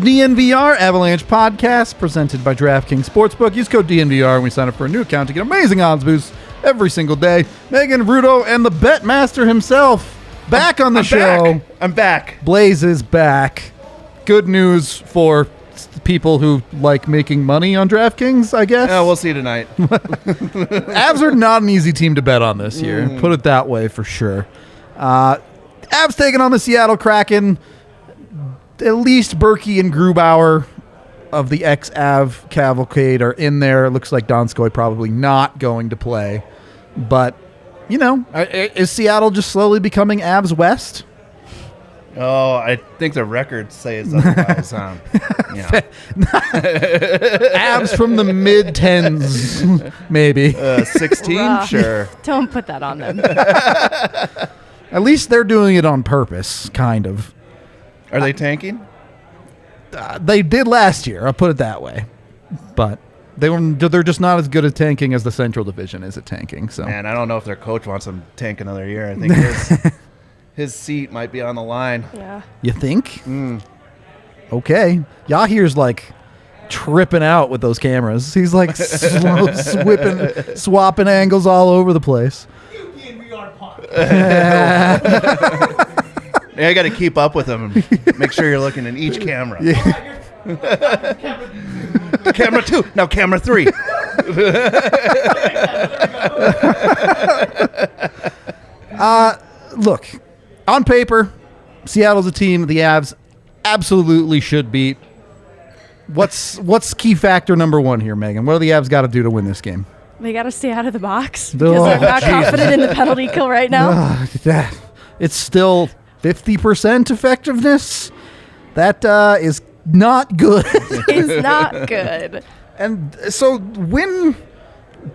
DNVR Avalanche podcast presented by DraftKings Sportsbook. Use code DNVR when we sign up for a new account to get amazing odds boosts every single day. Megan Rudo and the Bet Master himself back on the show. I'm back. Blaze is back. Good news for people who like making money on DraftKings, I guess. Yeah, we'll see tonight. Avs are not an easy team to bet on this year. Put it that way for sure. Avs taking on the Seattle Kraken. At least Berkey and Grubauer of the ex-Av cavalcade are in there. It looks like Donskoy probably not going to play. But, you know, is Seattle just slowly becoming Avs West? Oh, I think the records say it's otherwise. Avs from the mid-10s, maybe. 16? Rough. Sure. Don't put that on them. At least they're doing it on purpose, kind of. Are they tanking? They did last year, I'll put it that way. But they're just not as good at tanking as the Central Division is at tanking. So, Man, I don't know if their coach wants them to tank another year. I think his seat might be on the line. Yeah. You think? Okay. Yahir's like tripping out with those cameras. He's like swapping angles all over the place. Yeah, I got to keep up with him and make sure you're looking in each camera. Yeah. Camera 2, now camera 3. Look, on paper, Seattle's a team the Avs absolutely should beat. What's key factor number one here, Megan? What do the Avs got to do to win this game? They got to stay out of the box because they're not confident in the penalty kill right now. It's still 50% effectiveness. That is not good. It's not good. And so when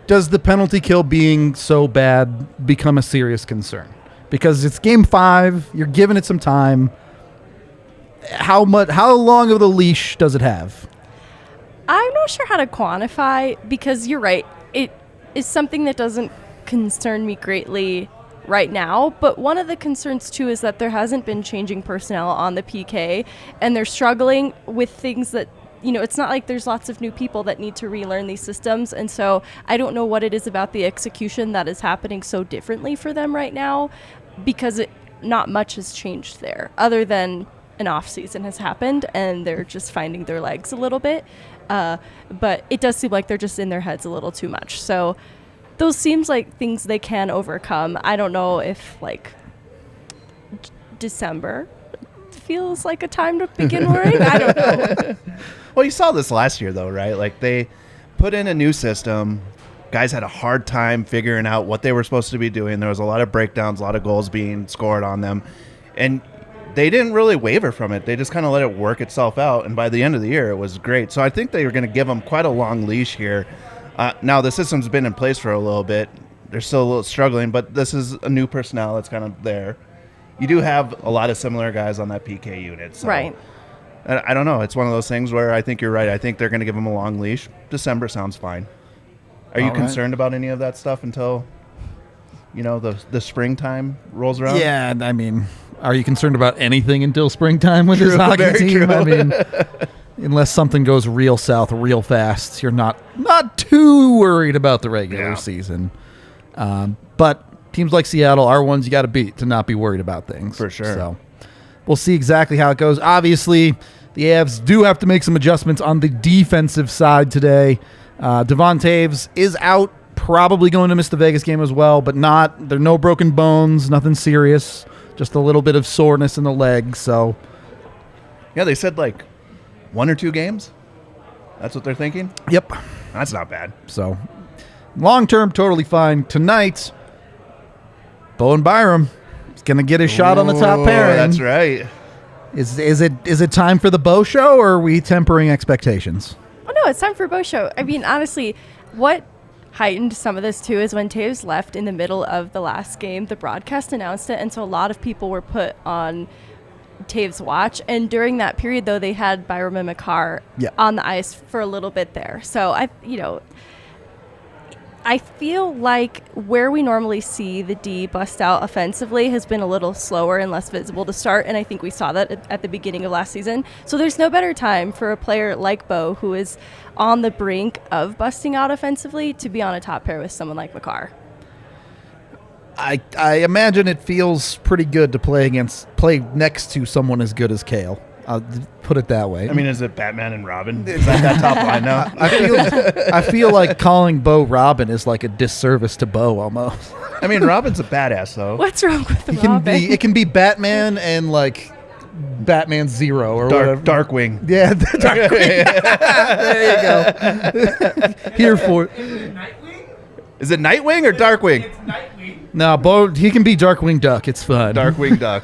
does the penalty kill being so bad become a serious concern? Because it's game 5, you're giving it some time. How long of the leash does it have? I'm not sure how to quantify because you're right. It is something that doesn't concern me greatly right now, but one of the concerns too is that there hasn't been changing personnel on the PK, and they're struggling with things that, you know, it's not like there's lots of new people that need to relearn these systems, and so I don't know what it is about the execution that is happening so differently for them right now, because not much has changed there other than an off season has happened and they're just finding their legs a little bit, but it does seem like they're just in their heads a little too much. So those seems like things they can overcome. I don't know if like December feels like a time to begin worrying. I don't know. Well, you saw this last year, though, right? Like, they put in a new system. Guys had a hard time figuring out what they were supposed to be doing. There was a lot of breakdowns, a lot of goals being scored on them. And they didn't really waver from it. They just kind of let it work itself out. And by the end of the year, it was great. So I think they were going to give them quite a long leash here. Now, the system's been in place for a little bit. They're still a little struggling, but this is a new personnel that's kind of there. You do have a lot of similar guys on that PK unit. So Right. I don't know. It's one of those things where I think you're right. I think they're going to give them a long leash. December sounds fine. Are you concerned about any of that stuff until, you know, the springtime rolls around? Yeah, I mean, are you concerned about anything until springtime with this hockey team? True. I mean, unless something goes real south real fast, you're not too worried about the regular season. But teams like Seattle are ones you got to beat to not be worried about things. For sure. So we'll see exactly how it goes. Obviously, the Avs do have to make some adjustments on the defensive side today. Devon Toews is out, probably going to miss the Vegas game as well, but there are no broken bones, nothing serious, just a little bit of soreness in the leg. So, Yeah, they said like 1 or 2 games. That's what they're thinking? yep. That's not bad. So, long term, totally fine. Tonight, Bowen Byram is going to get his shot on the top pairing. That's right. Is it time for the Bo show, or are we tempering expectations? Oh, no, it's time for a Bo show. I mean, honestly, what heightened some of this, too, is when Toews left in the middle of the last game, the broadcast announced it, and so a lot of people were put on Toews' watch. And during that period, though, they had Byram and Makar on the ice for a little bit there. So, I feel like where we normally see the D bust out offensively has been a little slower and less visible to start, and I think we saw that at the beginning of last season. So there's no better time for a player like Bo, who is on the brink of busting out offensively, to be on a top pair with someone like Makar. I imagine it feels pretty good to play next to someone as good as Kale. I'll put it that way. I mean, is it Batman and Robin? Is that top line now? I feel like calling Bo Robin is like a disservice to Bo almost. I mean, Robin's a badass, though. What's wrong with Robin? It can be Batman and like Batman Zero or whatever. Darkwing. Yeah, Darkwing. There you go. Here for it. Is it Nightwing or Darkwing? It's Nightwing. No, Bo, he can be Darkwing Duck. It's fun. Darkwing Duck.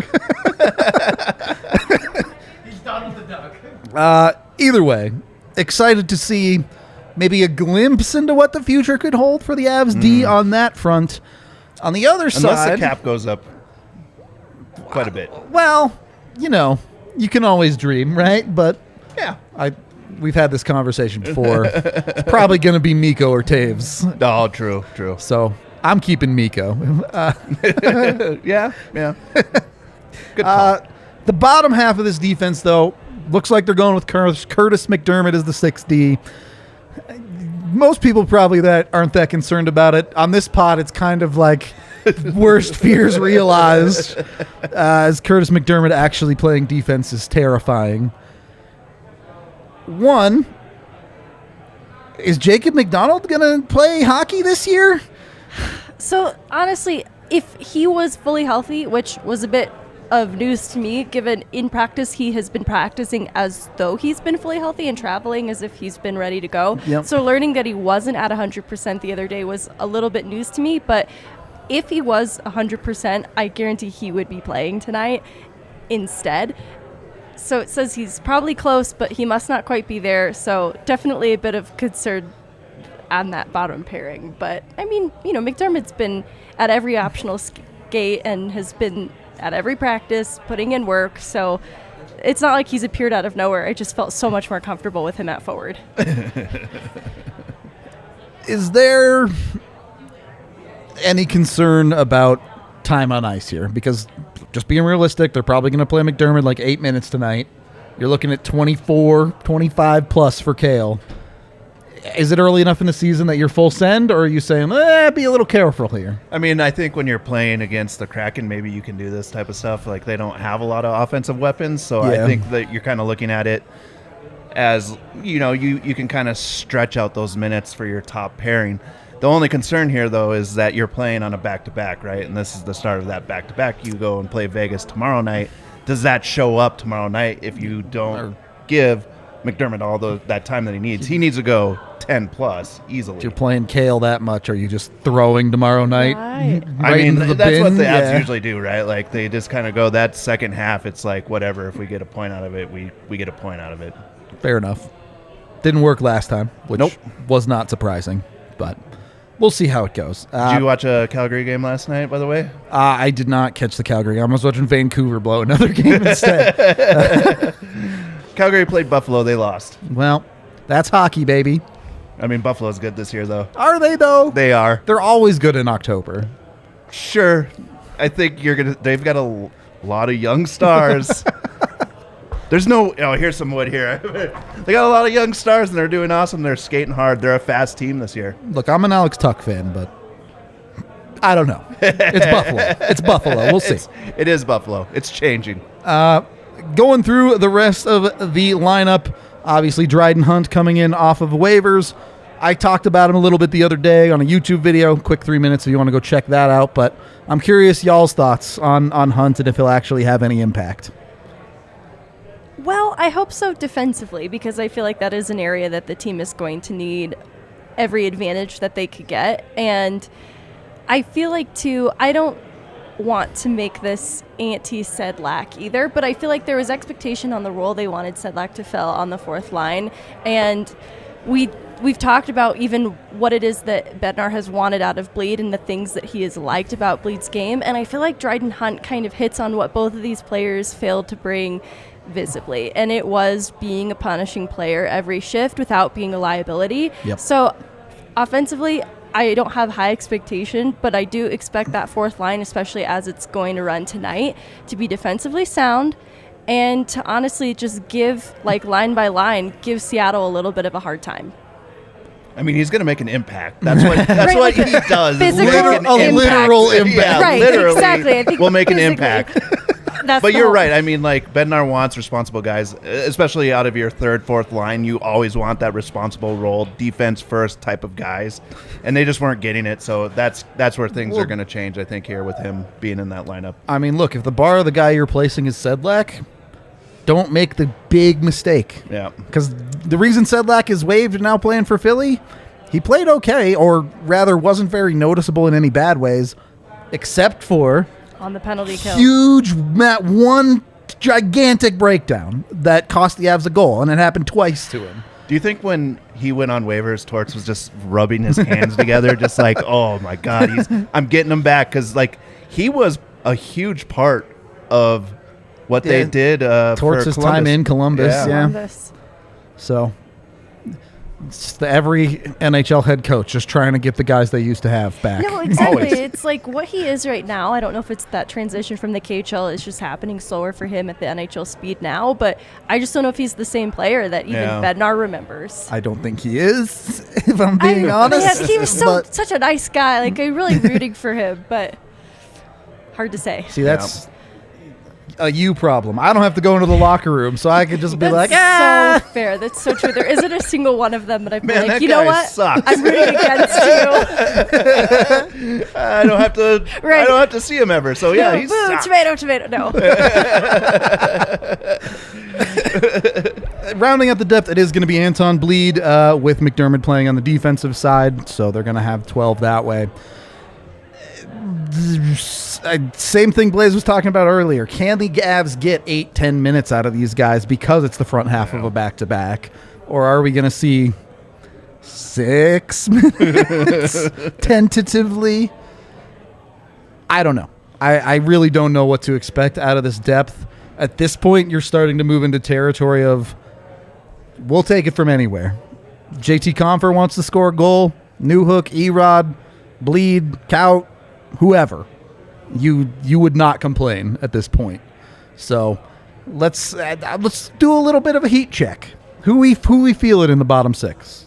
He's Donald the Duck. Either way, excited to see maybe a glimpse into what the future could hold for the Avs D on that front. On the other Unless side, the cap goes up quite a bit. well, you can always dream, right? But Yeah. we've had this conversation before. It's probably going to be Mikko or Toews. Oh, true. So I'm keeping Mikko. Yeah. Good call. The bottom half of this defense, though, looks like they're going with Curtis McDermott as the 6D. Most people probably that aren't that concerned about it. On this pod, it's kind of like worst fears realized, as Curtis McDermott actually playing defense is terrifying. One, is Jacob McDonald going to play hockey this year? So, honestly, if he was fully healthy, which was a bit of news to me, given in practice he has been practicing as though he's been fully healthy and traveling as if he's been ready to go. Yep. So learning that he wasn't at 100% the other day was a little bit news to me, but if he was 100%, I guarantee he would be playing tonight instead. So it says he's probably close, but he must not quite be there. So definitely a bit of concern on that bottom pairing. But, I mean, McDermott's been at every optional skate and has been at every practice, putting in work. So it's not like he's appeared out of nowhere. I just felt so much more comfortable with him at forward. Is there any concern about time on ice here? Because just being realistic, they're probably going to play McDermott like 8 minutes tonight. You're looking at 24, 25 plus for Kale. Is it early enough in the season that you're full send, or are you saying, be a little careful here? I mean, I think when you're playing against the Kraken, maybe you can do this type of stuff. Like, they don't have a lot of offensive weapons, so Yeah. I think that you're kind of looking at it as, you can kind of stretch out those minutes for your top pairing. The only concern here, though, is that you're playing on a back-to-back, right? And this is the start of that back-to-back. You go and play Vegas tomorrow night. Does that show up tomorrow night if you don't give McDermott all that time that he needs? He needs to go 10-plus easily. If you're playing Kale that much, are you just throwing tomorrow night? Right. I mean, into the that's bin? what the Avs Yeah. usually do, right? Like, they just kind of go that second half. It's like, whatever. If we get a point out of it, we get a point out of it. Fair enough. Didn't work last time, which Nope. was not surprising, but we'll see how it goes. Did you watch a Calgary game last night, by the way? I did not catch the Calgary. I was watching Vancouver blow another game instead. Calgary played Buffalo. They lost. Well, that's hockey, baby. I mean, Buffalo's good this year, though. Are they, though? They are. They're always good in October. Sure. I think they've got a lot of young stars. There's no, here's some wood here. They got a lot of young stars, and they're doing awesome. They're skating hard. They're a fast team this year. Look, I'm an Alex Tuck fan, but I don't know. It's Buffalo. It's Buffalo. We'll see. It is Buffalo. It's changing. Going through the rest of the lineup, obviously Dryden Hunt coming in off of waivers. I talked about him a little bit the other day on a YouTube video. Quick 3 minutes if you want to go check that out. But I'm curious y'all's thoughts on Hunt and if he'll actually have any impact. Well, I hope so defensively, because I feel like that is an area that the team is going to need every advantage that they could get. And I feel like, too, I don't want to make this anti-Sedlak either, but I feel like there was expectation on the role they wanted Sedlak to fill on the fourth line. And we've talked about even what it is that Bednar has wanted out of Bleed and the things that he has liked about Bleed's game. And I feel like Dryden Hunt kind of hits on what both of these players failed to bring visibly, and it was being a punishing player every shift without being a liability. Yep. So offensively, I don't have high expectation, but I do expect that fourth line, especially as it's going to run tonight, to be defensively sound and to honestly just give, like, line by line, give Seattle a little bit of a hard time. I mean, he's going to make an impact. That's what Right, what like he does. physical Make an impact. Literal impact. Yeah, Right, literally. exactly. I think we'll make an physically- impact. That's But the you're whole- right. I mean, like, Bednar wants responsible guys, especially out of your third, fourth line. You always want that responsible role, defense first type of guys, and they just weren't getting it. So that's where things are going to change, I think, here with him being in that lineup. I mean, look, if the bar of the guy you're replacing is Sedlak, don't make the big mistake. Yeah. Because the reason Sedlak is waived and now playing for Philly, he played okay, or rather wasn't very noticeable in any bad ways, except for on the penalty kill. huge, one gigantic breakdown that cost the Avs a goal, and it happened twice to him. Do you think when he went on waivers, Torts was just rubbing his hands together, just like, oh my God, I'm getting him back? Because, like, he was a huge part of what they did Torts' for time Columbus. in Columbus, yeah. Columbus. So it's every NHL head coach just trying to get the guys they used to have back. No, exactly. Always. It's like what he is right now. I don't know if it's that transition from the KHL is just happening slower for him at the NHL speed now, but I just don't know if he's the same player that even Yeah. Bednar remembers. I don't think he is, if I'm being honest. Yeah, he was But- such a nice guy. Like, I'm really rooting for him, but hard to say. See, that's a you problem. I don't have to go into the locker room, so I could just be like, That's so fair. That's so true. There isn't a single one of them that I've been Man, like, that you know guy what? sucks. I'm rooting against you. I don't have to. Right. I don't have to see him ever. So yeah, No, he's boo, tomato. No. rounding out the depth, it is going to be Anton Bleed with McDermott playing on the defensive side, so they're going to have 12 that way. Same thing Blaze was talking about earlier. Can the Avs get 8-10 minutes out of these guys because it's the front half of a back-to-back? Or are we going to see 6 minutes tentatively? I don't know. I really don't know what to expect out of this depth. At this point, you're starting to move into territory of we'll take it from anywhere. JT Compher wants to score a goal. Newhook, Erod, Bleed, Kaut, whoever. You would not complain at this point. So let's do a little bit of a heat check. Who we feel it in the bottom 6?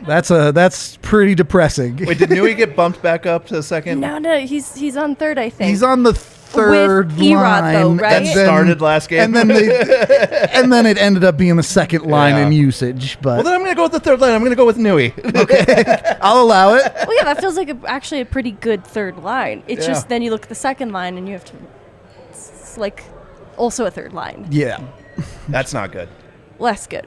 That's pretty depressing. Wait, did Newey get bumped back up to the second? No, he's on third, I think. He's on the third With Erod, line. though, right? and That then- started last game. and then it ended up being the second line Yeah. in usage. Well, But then I'm going to go with the third line. I'm going to go with Newey. I'll allow it. Well, yeah, that feels like actually a pretty good third line. It's Yeah. just then you look at the second line and you have to, it's like also a third line. Yeah. That's not good. Less good.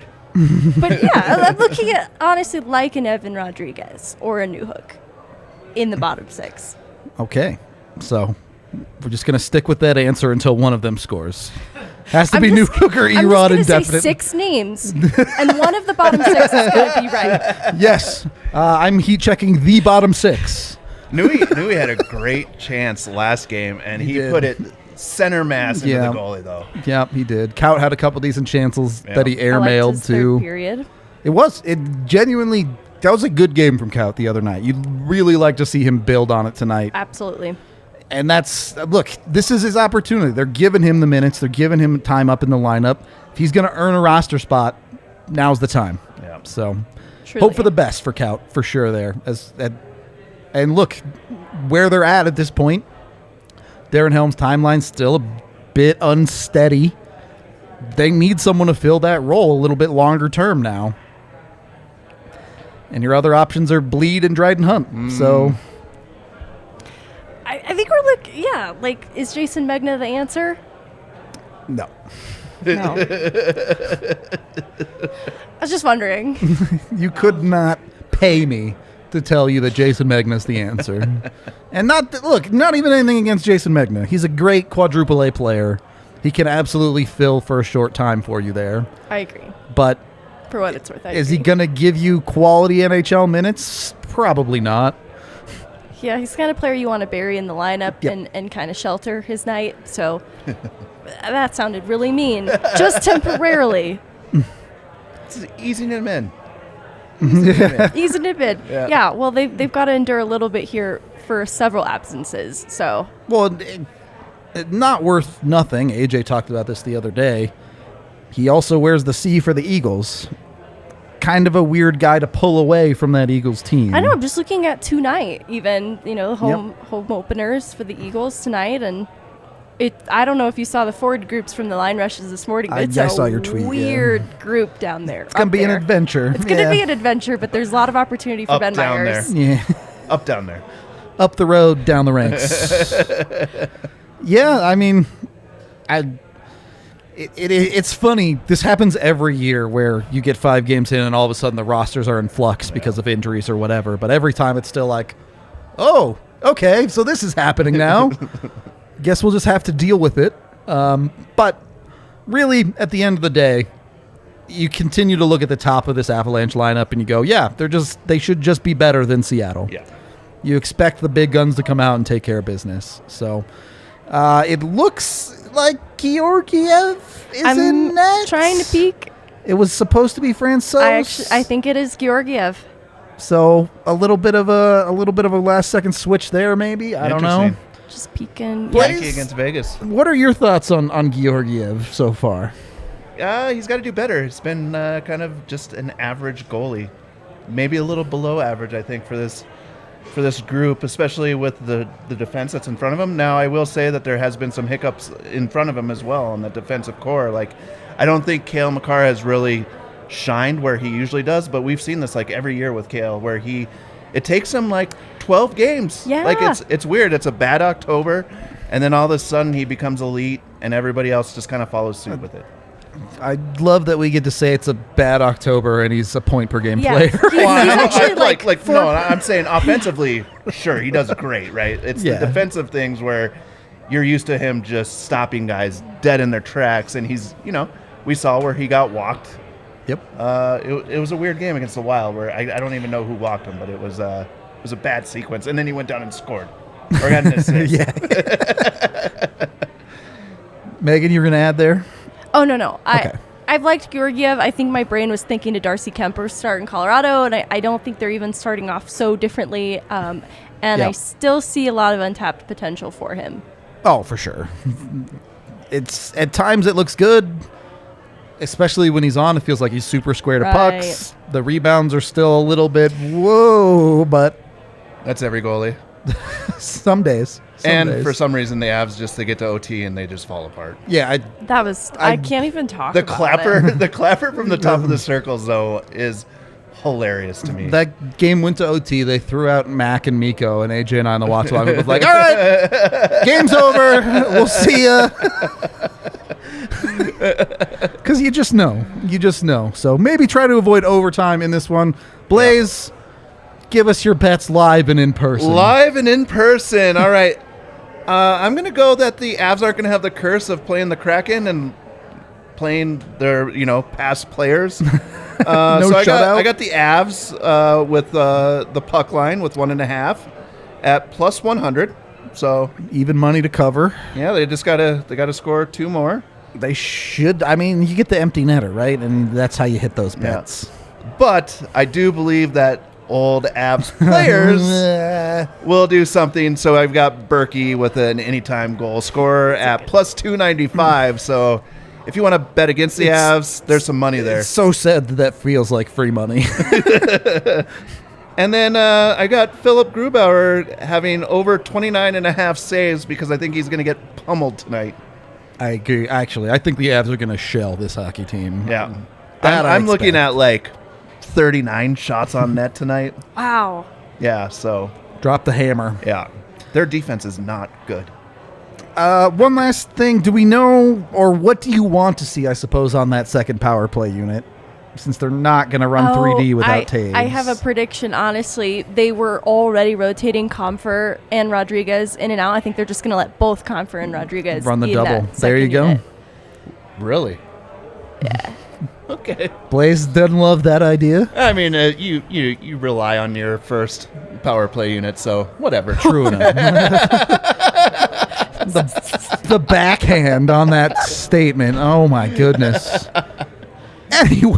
But yeah, I'm looking at honestly like an Evan Rodriguez or a Newhook in the bottom 6. Okay. So we're just going to stick with that answer until one of them scores. Has to I'm be just- Newhook or I'm just Erod gonna say indefinite. 6 names, and one of the bottom 6 is going to be right. Yes. I'm heat checking the bottom 6. Newey had a great chance last game, and He he did. put it center mass into Yeah. the goalie, though. Yep, he did. Kaut had a couple decent chances Yeah. that he I liked airmailed his third to. period. It genuinely, that was a good game from Kaut the other night. You'd really like to see him build on it tonight. Absolutely. And look, this is his opportunity. They're giving him the minutes. They're giving him time up in the lineup. If he's going to earn a roster spot, now's the time. Yeah. So Truly. hope for the best for Kaut, for sure there. And look, where they're at this point, Darren Helm's timeline's still a bit unsteady. They need someone to fill that role a little bit longer term now. And your other options are Bleed and Dryden Hunt. So I think we're like, is Jason Megna the answer? no. No. I was just wondering. You could not pay me to tell you that Jason Megna's the answer. And not even anything against Jason Megna. He's a great quadruple A player. He can absolutely fill for a short time for you there. I agree. But For what it's worth, I is he agree. going to give you quality NHL minutes? Probably not. Yeah, he's the kind of player you want to bury in the lineup Yep. and kind of shelter his night. So that sounded really mean. Just temporarily. It's easing him in. Easing it in. Yeah. Yeah, well, they've got to endure a little bit here for several absences, so. Well, not worth nothing. AJ talked about this the other day. He also wears the C for the Eagles. Kind of a weird guy to pull away from that Eagles team. I know, I'm just looking at tonight, even, home openers for the Eagles tonight, and I don't know if you saw the forward groups from the line rushes this morning, but it's I saw your tweet, weird group down there. It's going to be an adventure. It's going to be an adventure, but there's a lot of opportunity for Up, Ben down Myers. Yeah. Up, down there. Up the road, down the ranks. Yeah, I mean, it's funny. This happens every year where you get 5 games in and all of a sudden the rosters are in flux because of injuries or whatever. But every time it's still like, oh, okay, so this is happening now. Guess we'll just have to deal with it. But really, at the end of the day, you continue to look at the top of this Avalanche lineup and you go, yeah, they should just be better than Seattle. Yeah. You expect the big guns to come out and take care of business. So it looks like Georgiev is in net. Trying to peek. It was supposed to be Francouz. I think it is Georgiev. So a little bit of a last second switch there, maybe. I don't know. Interesting. Just peeking. Yankee against Vegas. What are your thoughts on Georgiev so far? He's got to do better. He's been kind of just an average goalie, maybe a little below average, I think, for this group, especially with the defense that's in front of him. Now, I will say that there has been some hiccups in front of him as well on the defensive core. Like, I don't think Cale Makar has really shined where he usually does, but we've seen this like every year with Cale, where it takes him like 12 games. Yeah. Like it's weird. It's a bad October, and then all of a sudden he becomes elite, and everybody else just kind of follows suit with it. I love that we get to say it's a bad October and he's a point per game Yeah. player. He's actually like No, I'm saying offensively, sure, he does great, right? It's Yeah. the defensive things where you're used to him just stopping guys dead in their tracks, and he's, we saw where he got walked. Yep. It was a weird game against the Wild where I don't even know who walked him, but it was a bad sequence, and then he went down and scored or got an assist. Yeah. Megan, you're going to add there? Oh, no. Okay. I've liked Georgiev. I think my brain was thinking to Darcy Kemper's start in Colorado, and I don't think they're even starting off so differently. And I still see a lot of untapped potential for him. Oh, for sure. It's at times it looks good, especially when he's on. It feels like he's super square to pucks. The rebounds are still a little bit whoa, but That's every goalie. some days. For some reason, the Avs they get to OT and they just fall apart. Yeah, I can't even talk The about clapper, it. the clapper from the top of the circles though is hilarious to me. that game went to OT. They threw out Mac and Miko, and AJ and I on the watch along was like, all right, game's over. We'll see ya. Because you just know. So maybe try to avoid overtime in this one. Blaze, give us your bets live and in person. Live and in person. All right. I'm going to go that the Avs aren't going to have the curse of playing the Kraken and playing their, past players. No so shutout? I got the Avs with the puck line with 1.5 at plus 100. So Even money to cover. yeah, they gotta score 2 more. They should. I mean, you get the empty netter, right? And that's how you hit those bets. But I do believe that old Avs players will do something. So I've got Berkey with an anytime goal scorer at plus 295. So if you want to bet against the Avs, there's some money there. It's so sad that feels like free money. And then I got Phillip Grubauer having over 29.5 saves because I think he's going to get pummeled tonight. I agree. Actually, I think the Avs are going to shell this hockey team. Yeah. That I I'm looking expect. at like 39 shots on net tonight. Wow. Yeah, so, Drop the hammer. yeah. Their defense is not good. One last thing. Do we know, or what do you want to see, I suppose, on that second power play unit? Since they're not going to run 3D without Toews. I have a prediction, honestly. They were already rotating Comfer and Rodriguez in and out. I think they're just going to let both Comfer and Rodriguez Run the be in double. that There you second go. unit. Really? Yeah. Okay. Blaze doesn't love that idea. I mean, you rely on your first power play unit, so whatever. True enough. the backhand on that statement. Oh, my goodness. Anyway,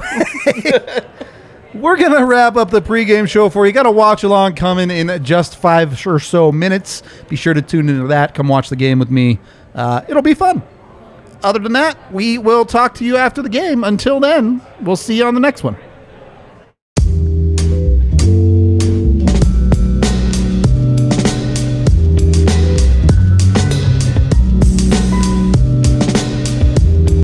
we're going to wrap up the pregame show for you. Got a watch along coming in just 5 or so minutes. Be sure to tune into that. Come watch the game with me. It'll be fun. Other than that, we will talk to you after the game. Until then, we'll see you on the next one.